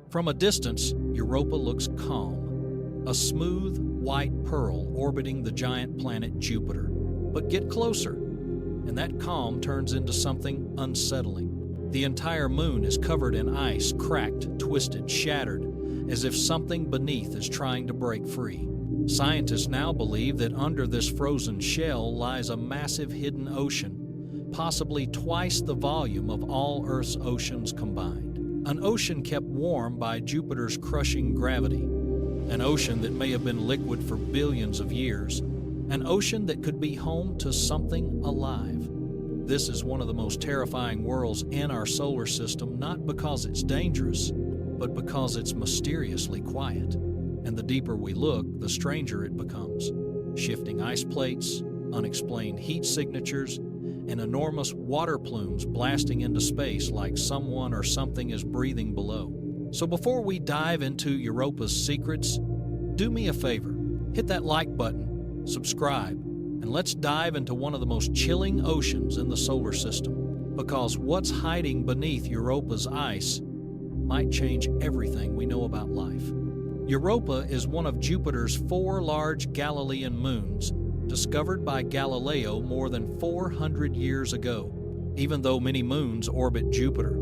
From a distance, Europa looks calm, a smooth, white pearl orbiting the giant planet Jupiter. But get closer, and that calm turns into something unsettling. The entire moon is covered in ice, cracked, twisted, shattered, as if something beneath is trying to break free. Scientists now believe that under this frozen shell lies a massive hidden ocean, possibly twice the volume of all Earth's oceans combined. An ocean kept warm by Jupiter's crushing gravity. An ocean that may have been liquid for billions of years. An ocean that could be home to something alive. This is one of the most terrifying worlds in our solar system, not because it's dangerous, but because it's mysteriously quiet. And the deeper we look, the stranger it becomes. Shifting ice plates, unexplained heat signatures, and enormous water plumes blasting into space like someone or something is breathing below. So before we dive into Europa's secrets, do me a favor, hit that like button, subscribe, and let's dive into one of the most chilling oceans in the solar system. Because what's hiding beneath Europa's ice might change everything we know about life. Europa is one of Jupiter's 4 large Galilean moons, discovered by Galileo more than 400 years ago. Even though many moons orbit Jupiter,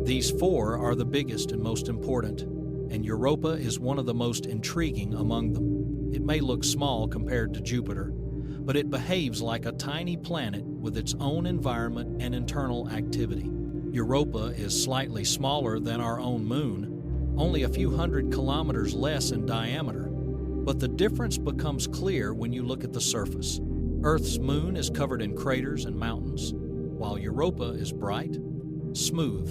these 4 are the biggest and most important, and Europa is one of the most intriguing among them. It may look small compared to Jupiter, but it behaves like a tiny planet with its own environment and internal activity. Europa is slightly smaller than our own moon, only a few hundred kilometers less in diameter. But the difference becomes clear when you look at the surface. Earth's moon is covered in craters and mountains, while Europa is bright, smooth,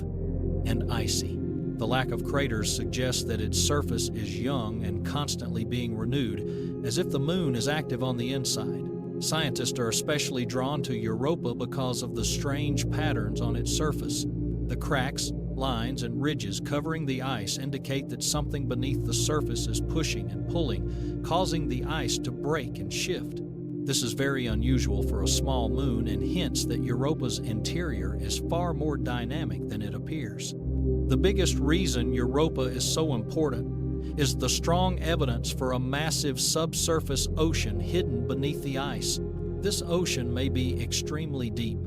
and icy. The lack of craters suggests that its surface is young and constantly being renewed, as if the moon is active on the inside. Scientists are especially drawn to Europa because of the strange patterns on its surface. The cracks, lines, and ridges covering the ice indicate that something beneath the surface is pushing and pulling, causing the ice to break and shift. This is very unusual for a small moon and hints that Europa's interior is far more dynamic than it appears. The biggest reason Europa is so important is the strong evidence for a massive subsurface ocean hidden beneath the ice. This ocean may be extremely deep,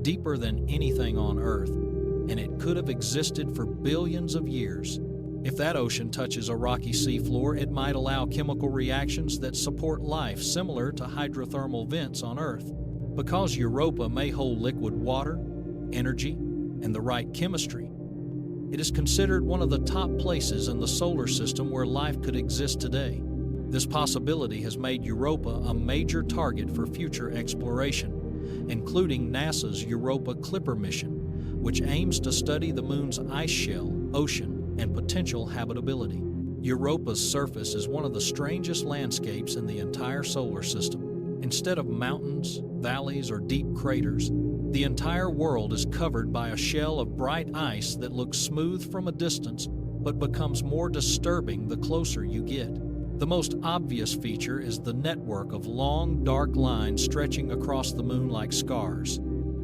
deeper than anything on Earth, and it could have existed for billions of years. If that ocean touches a rocky seafloor, it might allow chemical reactions that support life similar to hydrothermal vents on Earth. Because Europa may hold liquid water, energy, and the right chemistry, it is considered one of the top places in the solar system where life could exist today. This possibility has made Europa a major target for future exploration, including NASA's Europa Clipper mission, which aims to study the moon's ice shell, ocean, and potential habitability. Europa's surface is one of the strangest landscapes in the entire solar system. Instead of mountains, valleys, or deep craters, the entire world is covered by a shell of bright ice that looks smooth from a distance, but becomes more disturbing the closer you get. The most obvious feature is the network of long, dark lines stretching across the moon like scars.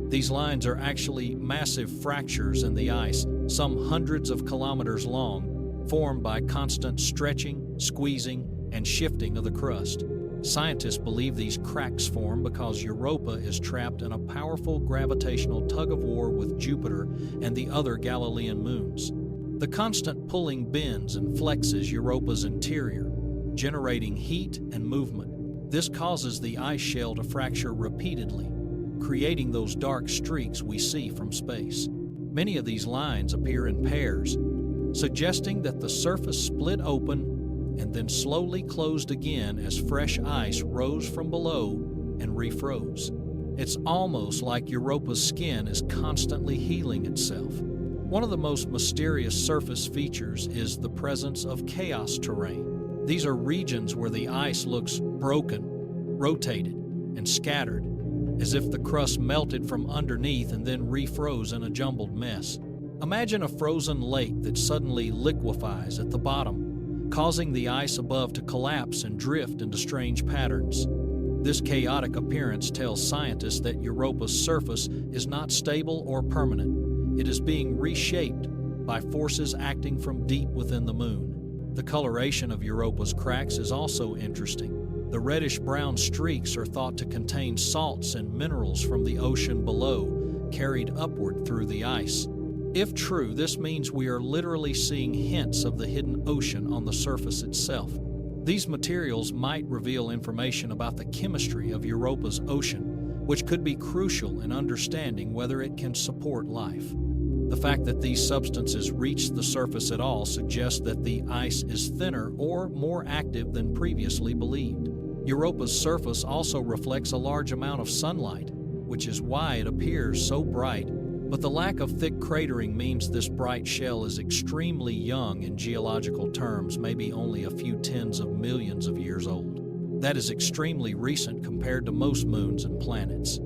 These lines are actually massive fractures in the ice, some hundreds of kilometers long, formed by constant stretching, squeezing, and shifting of the crust. Scientists believe these cracks form because Europa is trapped in a powerful gravitational tug-of-war with Jupiter and the other Galilean moons. The constant pulling bends and flexes Europa's interior, generating heat and movement. This causes the ice shell to fracture repeatedly, creating those dark streaks we see from space. Many of these lines appear in pairs, suggesting that the surface split open and then slowly closed again as fresh ice rose from below and refroze. It's almost like Europa's skin is constantly healing itself. One of the most mysterious surface features is the presence of chaos terrain. These are regions where the ice looks broken, rotated, and scattered, as if the crust melted from underneath and then refroze in a jumbled mess. Imagine a frozen lake that suddenly liquefies at the bottom, causing the ice above to collapse and drift into strange patterns. This chaotic appearance tells scientists that Europa's surface is not stable or permanent. It is being reshaped, by forces acting from deep within the moon. The coloration of Europa's cracks is also interesting. The reddish-brown streaks are thought to contain salts and minerals from the ocean below, carried upward through the ice. If true, this means we are literally seeing hints of the hidden ocean on the surface itself. These materials might reveal information about the chemistry of Europa's ocean, which could be crucial in understanding whether it can support life. The fact that these substances reach the surface at all suggests that the ice is thinner or more active than previously believed. Europa's surface also reflects a large amount of sunlight, which is why it appears so bright, but the lack of thick cratering means this bright shell is extremely young in geological terms, maybe only a few tens of millions of years old. That is extremely recent compared to most moons and planets.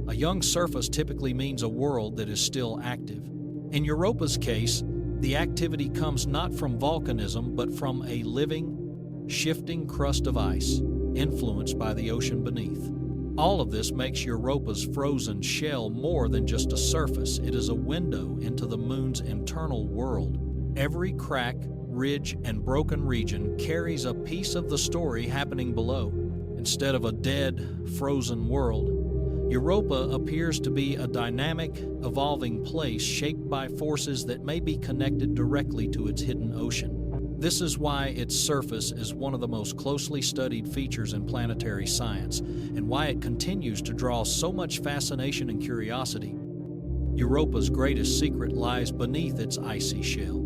A young surface typically means a world that is still active. In Europa's case, the activity comes not from volcanism but from a living, shifting crust of ice, influenced by the ocean beneath. All of this makes Europa's frozen shell more than just a surface. It is a window into the moon's internal world. Every crack, ridge, and broken region carries a piece of the story happening below. Instead of a dead, frozen world, Europa appears to be a dynamic, evolving place shaped by forces that may be connected directly to its hidden ocean. This is why its surface is one of the most closely studied features in planetary science, and why it continues to draw so much fascination and curiosity. Europa's greatest secret lies beneath its icy shell,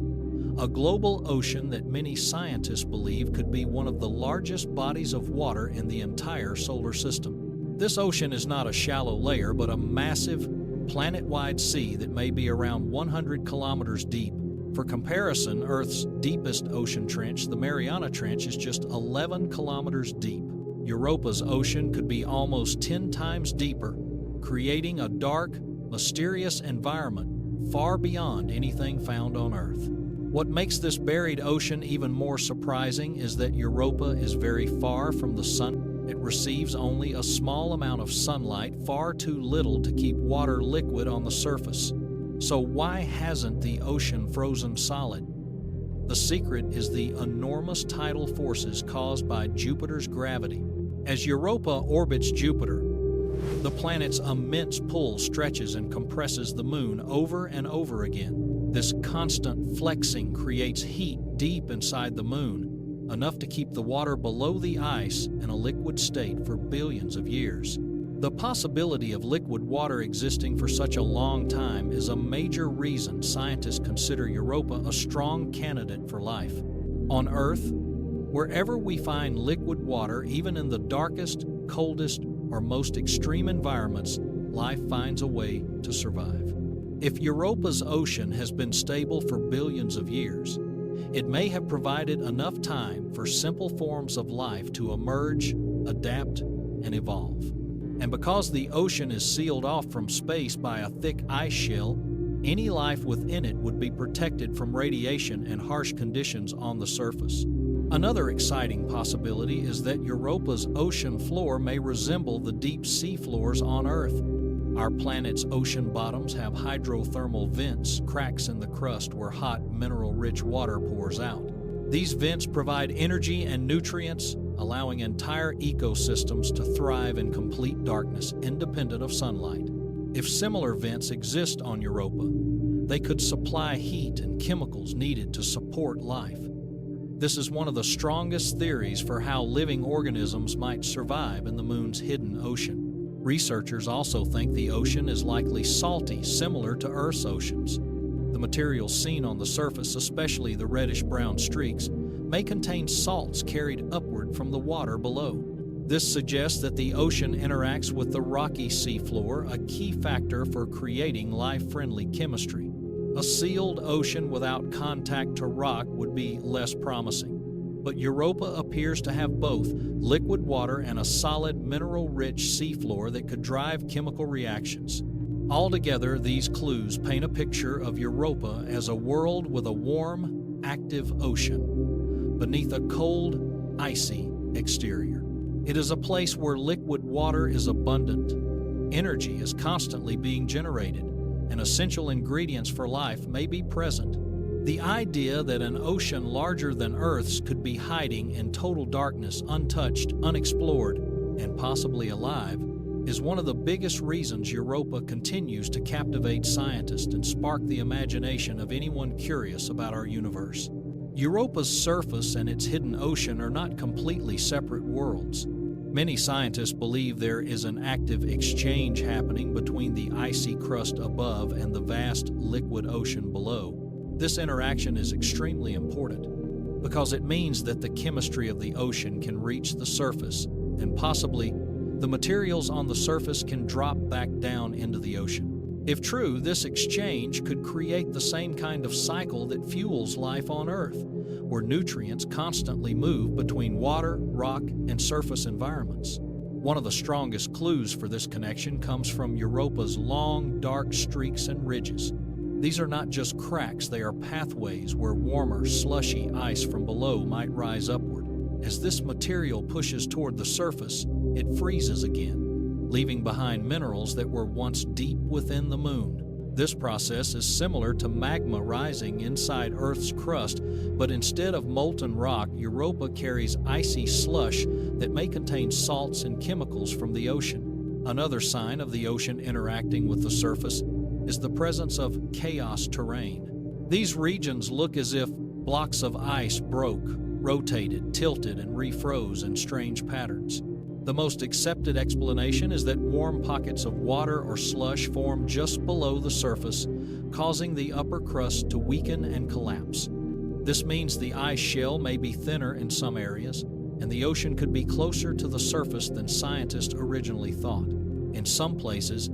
a global ocean that many scientists believe could be one of the largest bodies of water in the entire solar system. This ocean is not a shallow layer, but a massive, planet-wide sea that may be around 100 kilometers deep. For comparison, Earth's deepest ocean trench, the Mariana Trench, is just 11 kilometers deep. Europa's ocean could be almost 10 times deeper, creating a dark, mysterious environment far beyond anything found on Earth. What makes this buried ocean even more surprising is that Europa is very far from the sun. It receives only a small amount of sunlight, far too little to keep water liquid on the surface. So why hasn't the ocean frozen solid? The secret is the enormous tidal forces caused by Jupiter's gravity. As Europa orbits Jupiter, the planet's immense pull stretches and compresses the moon over and over again. This constant flexing creates heat deep inside the moon, enough to keep the water below the ice in a liquid state for billions of years. The possibility of liquid water existing for such a long time is a major reason scientists consider Europa a strong candidate for life. On Earth, wherever we find liquid water, even in the darkest, coldest, or most extreme environments, life finds a way to survive. If Europa's ocean has been stable for billions of years, it may have provided enough time for simple forms of life to emerge, adapt, and evolve. And because the ocean is sealed off from space by a thick ice shell, any life within it would be protected from radiation and harsh conditions on the surface. Another exciting possibility is that Europa's ocean floor may resemble the deep sea floors on Earth. Our planet's ocean bottoms have hydrothermal vents, cracks in the crust where hot, mineral-rich water pours out. These vents provide energy and nutrients, allowing entire ecosystems to thrive in complete darkness, independent of sunlight. If similar vents exist on Europa, they could supply heat and chemicals needed to support life. This is one of the strongest theories for how living organisms might survive in the moon's hidden ocean. Researchers also think the ocean is likely salty, similar to Earth's oceans. The materials seen on the surface, especially the reddish-brown streaks, may contain salts carried upward from the water below. This suggests that the ocean interacts with the rocky seafloor, a key factor for creating life-friendly chemistry. A sealed ocean without contact to rock would be less promising. But Europa appears to have both liquid water and a solid, mineral-rich seafloor that could drive chemical reactions. Altogether, these clues paint a picture of Europa as a world with a warm, active ocean beneath a cold, icy exterior. It is a place where liquid water is abundant, energy is constantly being generated, and essential ingredients for life may be present. The idea that an ocean larger than Earth's could be hiding in total darkness, untouched, unexplored, and possibly alive is one of the biggest reasons Europa continues to captivate scientists and spark the imagination of anyone curious about our universe. Europa's surface and its hidden ocean are not completely separate worlds. Many scientists believe there is an active exchange happening between the icy crust above and the vast liquid ocean below. This interaction is extremely important because it means that the chemistry of the ocean can reach the surface, and possibly the materials on the surface can drop back down into the ocean. If true, this exchange could create the same kind of cycle that fuels life on Earth, where nutrients constantly move between water, rock, and surface environments. One of the strongest clues for this connection comes from Europa's long, dark streaks and ridges. These are not just cracks, they are pathways where warmer, slushy ice from below might rise upward. As this material pushes toward the surface, it freezes again, leaving behind minerals that were once deep within the moon. This process is similar to magma rising inside Earth's crust, but instead of molten rock, Europa carries icy slush that may contain salts and chemicals from the ocean. Another sign of the ocean interacting with the surface is the presence of chaos terrain. These regions look as if blocks of ice broke, rotated, tilted, and refroze in strange patterns. The most accepted explanation is that warm pockets of water or slush form just below the surface, causing the upper crust to weaken and collapse. This means the ice shell may be thinner in some areas, and the ocean could be closer to the surface than scientists originally thought. In some places,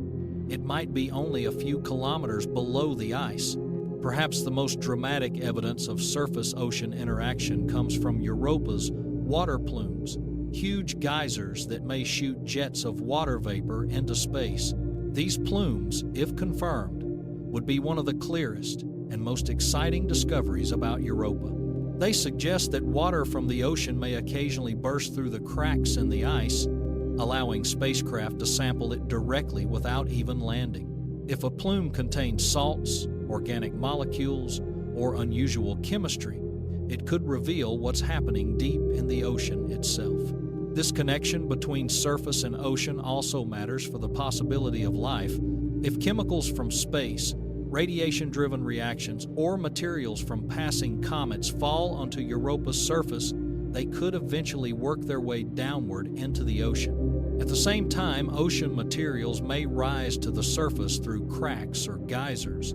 it might be only a few kilometers below the ice. Perhaps the most dramatic evidence of surface-ocean interaction comes from Europa's water plumes, huge geysers that may shoot jets of water vapor into space. These plumes, if confirmed, would be one of the clearest and most exciting discoveries about Europa. They suggest that water from the ocean may occasionally burst through the cracks in the ice, allowing spacecraft to sample it directly without even landing. If a plume contains salts, organic molecules, or unusual chemistry, it could reveal what's happening deep in the ocean itself. This connection between surface and ocean also matters for the possibility of life. If chemicals from space, radiation-driven reactions, or materials from passing comets fall onto Europa's surface, they could eventually work their way downward into the ocean. At the same time, ocean materials may rise to the surface through cracks or geysers.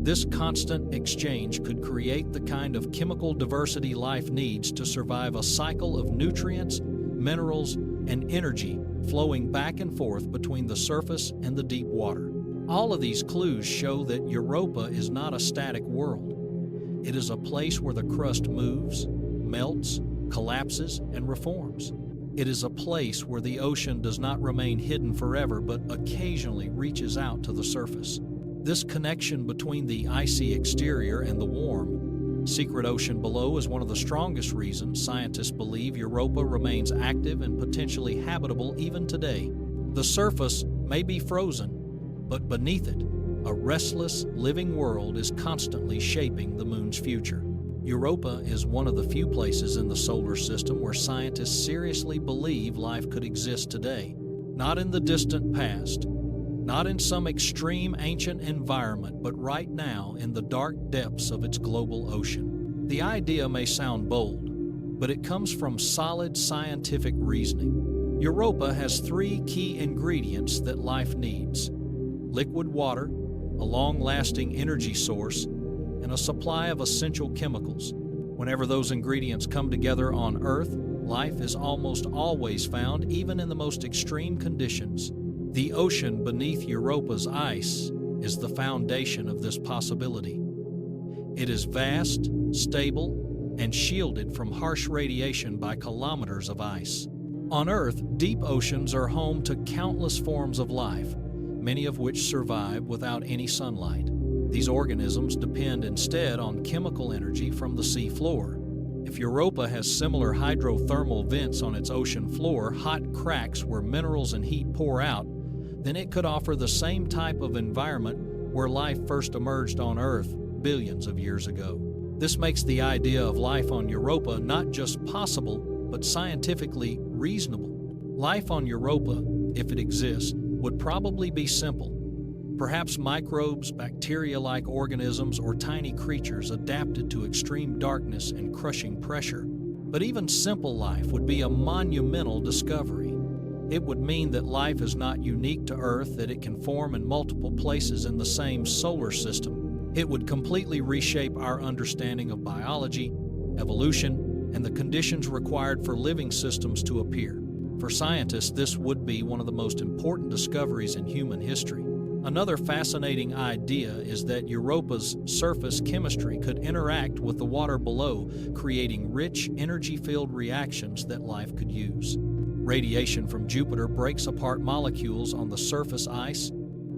This constant exchange could create the kind of chemical diversity life needs to survive a cycle of nutrients, minerals, and energy flowing back and forth between the surface and the deep water. All of these clues show that Europa is not a static world. It is a place where the crust moves, melts, collapses, and reforms. It is a place where the ocean does not remain hidden forever, but occasionally reaches out to the surface. This connection between the icy exterior and the warm, secret ocean below is one of the strongest reasons scientists believe Europa remains active and potentially habitable even today. The surface may be frozen, but beneath it, a restless, living world is constantly shaping the moon's future. Europa is one of the few places in the solar system where scientists seriously believe life could exist today. Not in the distant past, not in some extreme ancient environment, but right now in the dark depths of its global ocean. The idea may sound bold, but it comes from solid scientific reasoning. Europa has 3 key ingredients that life needs: liquid water, a long-lasting energy source, and a supply of essential chemicals. Whenever those ingredients come together on Earth, life is almost always found, even in the most extreme conditions. The ocean beneath Europa's ice is the foundation of this possibility. It is vast, stable, and shielded from harsh radiation by kilometers of ice. On Earth, deep oceans are home to countless forms of life, many of which survive without any sunlight. These organisms depend instead on chemical energy from the sea floor. If Europa has similar hydrothermal vents on its ocean floor, hot cracks where minerals and heat pour out, then it could offer the same type of environment where life first emerged on Earth billions of years ago. This makes the idea of life on Europa not just possible, but scientifically reasonable. Life on Europa, if it exists, would probably be simple. Perhaps microbes, bacteria-like organisms, or tiny creatures adapted to extreme darkness and crushing pressure. But even simple life would be a monumental discovery. It would mean that life is not unique to Earth, that it can form in multiple places in the same solar system. It would completely reshape our understanding of biology, evolution, and the conditions required for living systems to appear. For scientists, this would be one of the most important discoveries in human history. Another fascinating idea is that Europa's surface chemistry could interact with the water below, creating rich, energy-filled reactions that life could use. Radiation from Jupiter breaks apart molecules on the surface ice,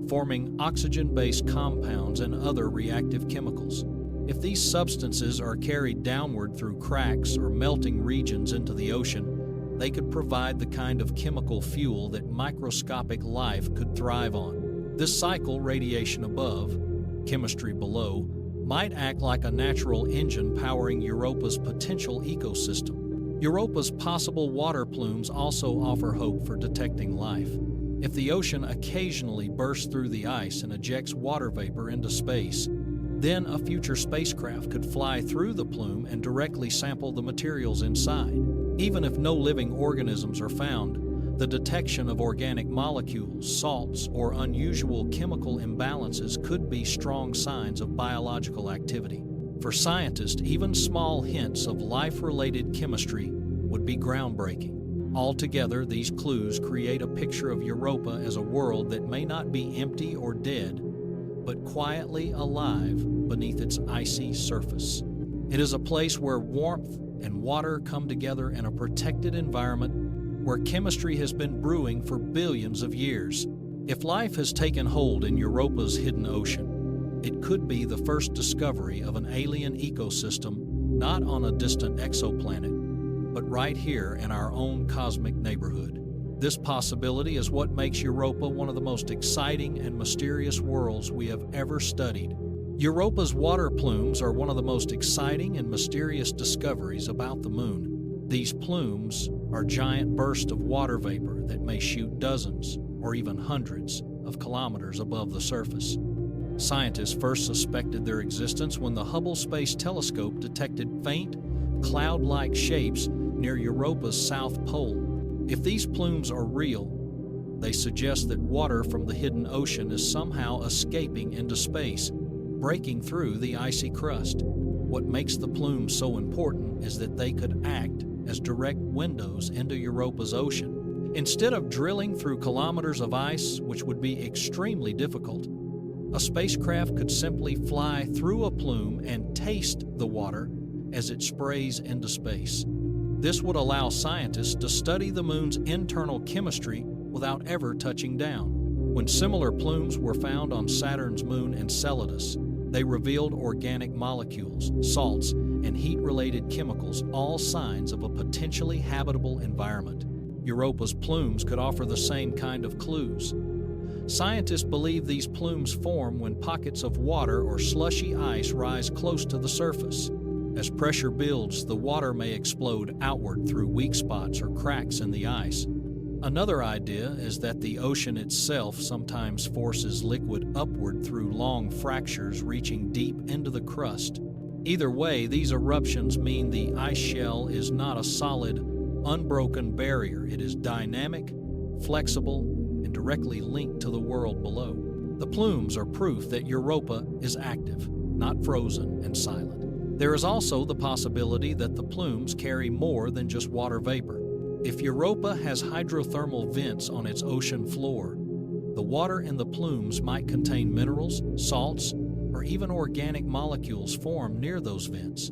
forming oxygen-based compounds and other reactive chemicals. If these substances are carried downward through cracks or melting regions into the ocean, they could provide the kind of chemical fuel that microscopic life could thrive on. This cycle, radiation above, chemistry below, might act like a natural engine powering Europa's potential ecosystem. Europa's possible water plumes also offer hope for detecting life. If the ocean occasionally bursts through the ice and ejects water vapor into space, then a future spacecraft could fly through the plume and directly sample the materials inside. Even if no living organisms are found, the detection of organic molecules, salts, or unusual chemical imbalances could be strong signs of biological activity. For scientists, even small hints of life-related chemistry would be groundbreaking. Altogether, these clues create a picture of Europa as a world that may not be empty or dead, but quietly alive beneath its icy surface. It is a place where warmth and water come together in a protected environment where chemistry has been brewing for billions of years. If life has taken hold in Europa's hidden ocean, it could be the first discovery of an alien ecosystem not on a distant exoplanet, but right here in our own cosmic neighborhood. This possibility is what makes Europa one of the most exciting and mysterious worlds we have ever studied. Europa's water plumes are one of the most exciting and mysterious discoveries about the Moon. These plumes are giant bursts of water vapor that may shoot dozens or even hundreds of kilometers above the surface. Scientists first suspected their existence when the Hubble Space Telescope detected faint, cloud-like shapes near Europa's south pole. If these plumes are real, they suggest that water from the hidden ocean is somehow escaping into space, breaking through the icy crust. What makes the plumes so important is that they could act as direct windows into Europa's ocean. Instead of drilling through kilometers of ice, which would be extremely difficult, a spacecraft could simply fly through a plume and taste the water as it sprays into space. This would allow scientists to study the Moon's internal chemistry without ever touching down. When similar plumes were found on Saturn's moon Enceladus, they revealed organic molecules, salts, and heat-related chemicals, all signs of a potentially habitable environment. Europa's plumes could offer the same kind of clues. Scientists believe these plumes form when pockets of water or slushy ice rise close to the surface. As pressure builds, the water may explode outward through weak spots or cracks in the ice. Another idea is that the ocean itself sometimes forces liquid upward through long fractures reaching deep into the crust. Either way, these eruptions mean the ice shell is not a solid, unbroken barrier. It is dynamic, flexible, and directly linked to the world below. The plumes are proof that Europa is active, not frozen and silent. There is also the possibility that the plumes carry more than just water vapor. If Europa has hydrothermal vents on its ocean floor, the water in the plumes might contain minerals, salts, or even organic molecules formed near those vents.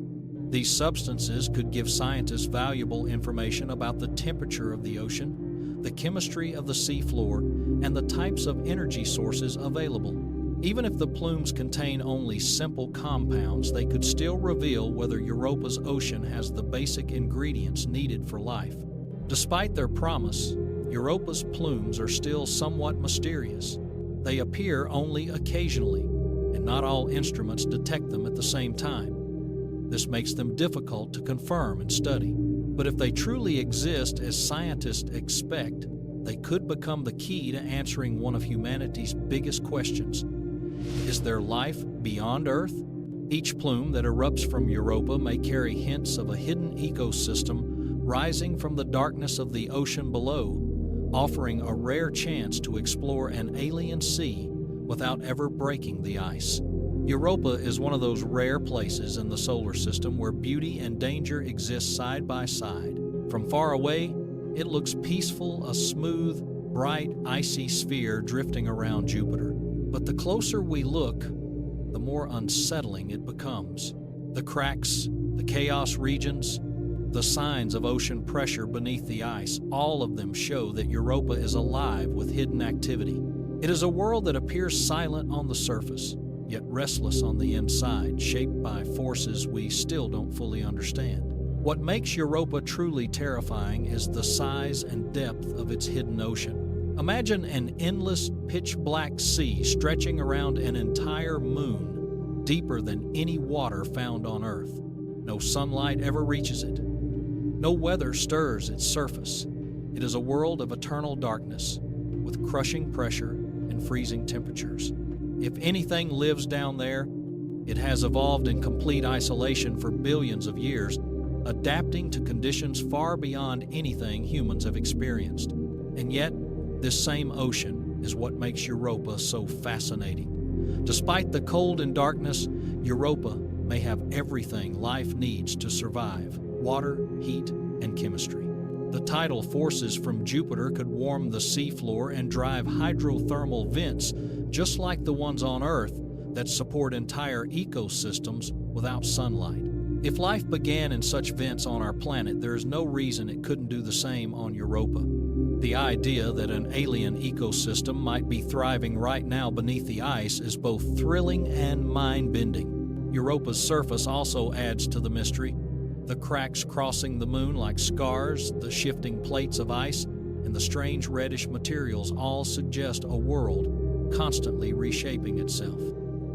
These substances could give scientists valuable information about the temperature of the ocean, the chemistry of the seafloor, and the types of energy sources available. Even if the plumes contain only simple compounds, they could still reveal whether Europa's ocean has the basic ingredients needed for life. Despite their promise, Europa's plumes are still somewhat mysterious. They appear only occasionally, and not all instruments detect them at the same time. This makes them difficult to confirm and study. But if they truly exist as scientists expect, they could become the key to answering one of humanity's biggest questions. Is there life beyond Earth? Each plume that erupts from Europa may carry hints of a hidden ecosystem rising from the darkness of the ocean below, offering a rare chance to explore an alien sea without ever breaking the ice. Europa is one of those rare places in the solar system where beauty and danger exist side by side. From far away, it looks peaceful, a smooth, bright, icy sphere drifting around Jupiter. But the closer we look, the more unsettling it becomes. The cracks, the chaos regions, the signs of ocean pressure beneath the ice, all of them show that Europa is alive with hidden activity. It is a world that appears silent on the surface, yet restless on the inside, shaped by forces we still don't fully understand. What makes Europa truly terrifying is the size and depth of its hidden ocean. Imagine an endless, pitch-black sea stretching around an entire moon, deeper than any water found on Earth. No sunlight ever reaches it. No weather stirs its surface. It is a world of eternal darkness, with crushing pressure and freezing temperatures. If anything lives down there, it has evolved in complete isolation for billions of years, adapting to conditions far beyond anything humans have experienced. And yet, this same ocean is what makes Europa so fascinating. Despite the cold and darkness, Europa may have everything life needs to survive: water, heat, and chemistry. The tidal forces from Jupiter could warm the seafloor and drive hydrothermal vents, just like the ones on Earth, that support entire ecosystems without sunlight. If life began in such vents on our planet, there is no reason it couldn't do the same on Europa. The idea that an alien ecosystem might be thriving right now beneath the ice is both thrilling and mind-bending. Europa's surface also adds to the mystery. The cracks crossing the moon like scars, the shifting plates of ice, and the strange reddish materials all suggest a world constantly reshaping itself.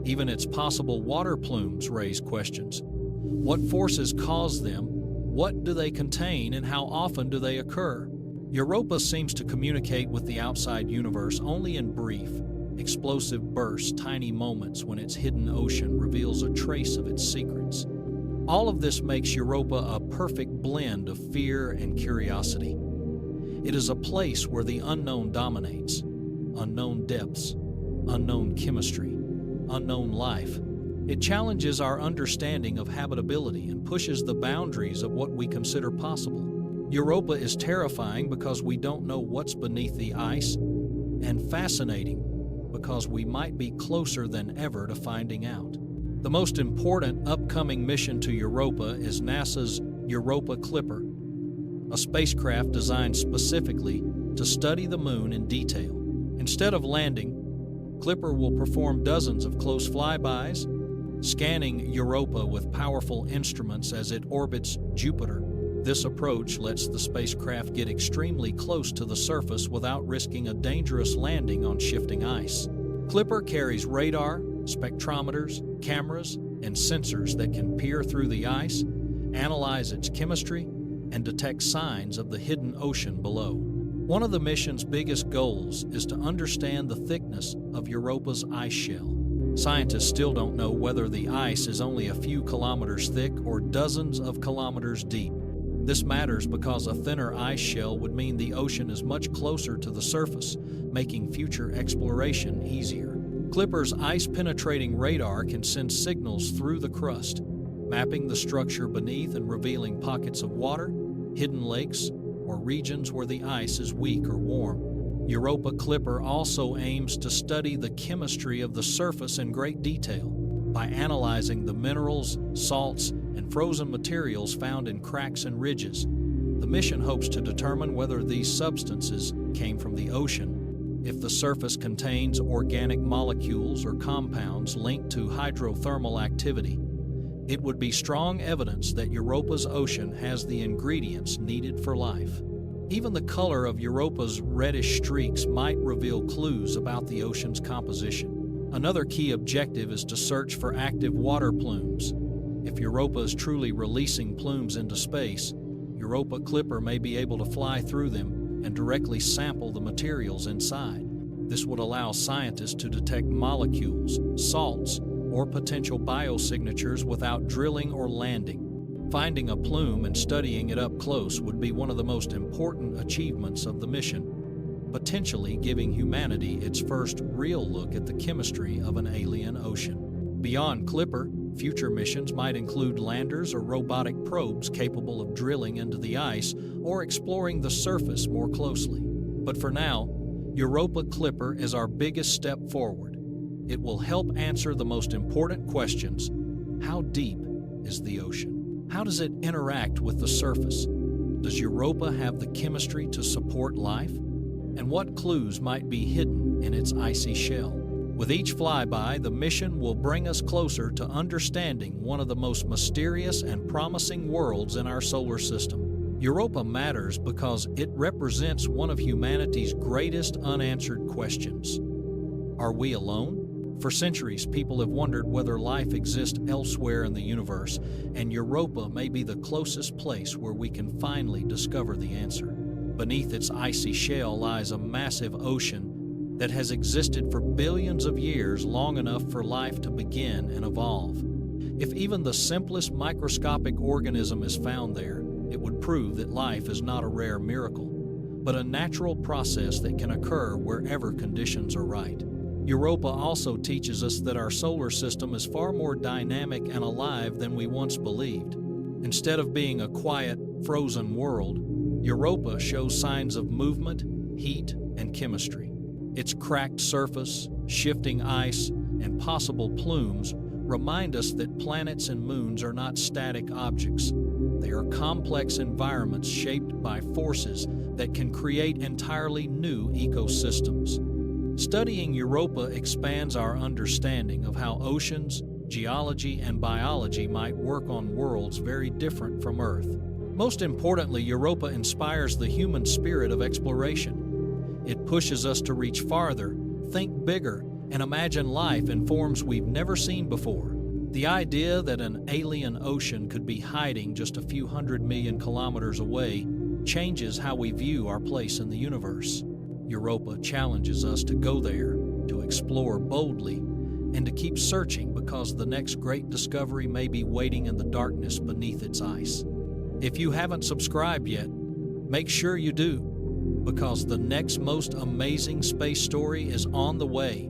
Even its possible water plumes raise questions. What forces cause them? What do they contain, and how often do they occur? Europa seems to communicate with the outside universe only in brief, explosive bursts, tiny moments when its hidden ocean reveals a trace of its secrets. All of this makes Europa a perfect blend of fear and curiosity. It is a place where the unknown dominates. Unknown depths, unknown chemistry, unknown life. It challenges our understanding of habitability and pushes the boundaries of what we consider possible. Europa is terrifying because we don't know what's beneath the ice, and fascinating because we might be closer than ever to finding out. The most important upcoming mission to Europa is NASA's Europa Clipper, a spacecraft designed specifically to study the moon in detail. Instead of landing, Clipper will perform dozens of close flybys, scanning Europa with powerful instruments as it orbits Jupiter. This approach lets the spacecraft get extremely close to the surface without risking a dangerous landing on shifting ice. Clipper carries radar, spectrometers, cameras, and sensors that can peer through the ice, analyze its chemistry, and detect signs of the hidden ocean below. One of the mission's biggest goals is to understand the thickness of Europa's ice shell. Scientists still don't know whether the ice is only a few kilometers thick or dozens of kilometers deep. This matters because a thinner ice shell would mean the ocean is much closer to the surface, making future exploration easier. Clipper's ice-penetrating radar can send signals through the crust, mapping the structure beneath and revealing pockets of water, hidden lakes, or regions where the ice is weak or warm. Europa Clipper also aims to study the chemistry of the surface in great detail by analyzing the minerals, salts, and frozen materials found in cracks and ridges. The mission hopes to determine whether these substances came from the ocean, if the surface contains organic molecules or compounds linked to hydrothermal activity. It would be strong evidence that Europa's ocean has the ingredients needed for life. Even the color of Europa's reddish streaks might reveal clues about the ocean's composition. Another key objective is to search for active water plumes. If Europa is truly releasing plumes into space, Europa Clipper may be able to fly through them and directly sample the materials inside. This would allow scientists to detect molecules, salts, or potential biosignatures without drilling or landing. Finding a plume and studying it up close would be one of the most important achievements of the mission, potentially giving humanity its first real look at the chemistry of an alien ocean. Beyond Clipper, future missions might include landers or robotic probes capable of drilling into the ice or exploring the surface more closely. But for now, Europa Clipper is our biggest step forward. It will help answer the most important questions. How deep is the ocean? How does it interact with the surface? Does Europa have the chemistry to support life? And what clues might be hidden in its icy shell? With each flyby, the mission will bring us closer to understanding one of the most mysterious and promising worlds in our solar system. Europa matters because it represents one of humanity's greatest unanswered questions. Are we alone? For centuries, people have wondered whether life exists elsewhere in the universe, and Europa may be the closest place where we can finally discover the answer. Beneath its icy shell lies a massive ocean that has existed for billions of years, long enough for life to begin and evolve. If even the simplest microscopic organism is found there, it would prove that life is not a rare miracle, but a natural process that can occur wherever conditions are right. Europa also teaches us that our solar system is far more dynamic and alive than we once believed. Instead of being a quiet, frozen world, Europa shows signs of movement, heat, and chemistry. Its cracked surface, shifting ice, and possible plumes remind us that planets and moons are not static objects. They are complex environments shaped by forces that can create entirely new ecosystems. Studying Europa expands our understanding of how oceans, geology, and biology might work on worlds very different from Earth. Most importantly, Europa inspires the human spirit of exploration. It pushes us to reach farther, think bigger, and imagine life in forms we've never seen before. The idea that an alien ocean could be hiding just a few 100 million kilometers away changes how we view our place in the universe. Europa challenges us to go there, to explore boldly, and to keep searching because the next great discovery may be waiting in the darkness beneath its ice. If you haven't subscribed yet, make sure you do, because the next most amazing space story is on the way.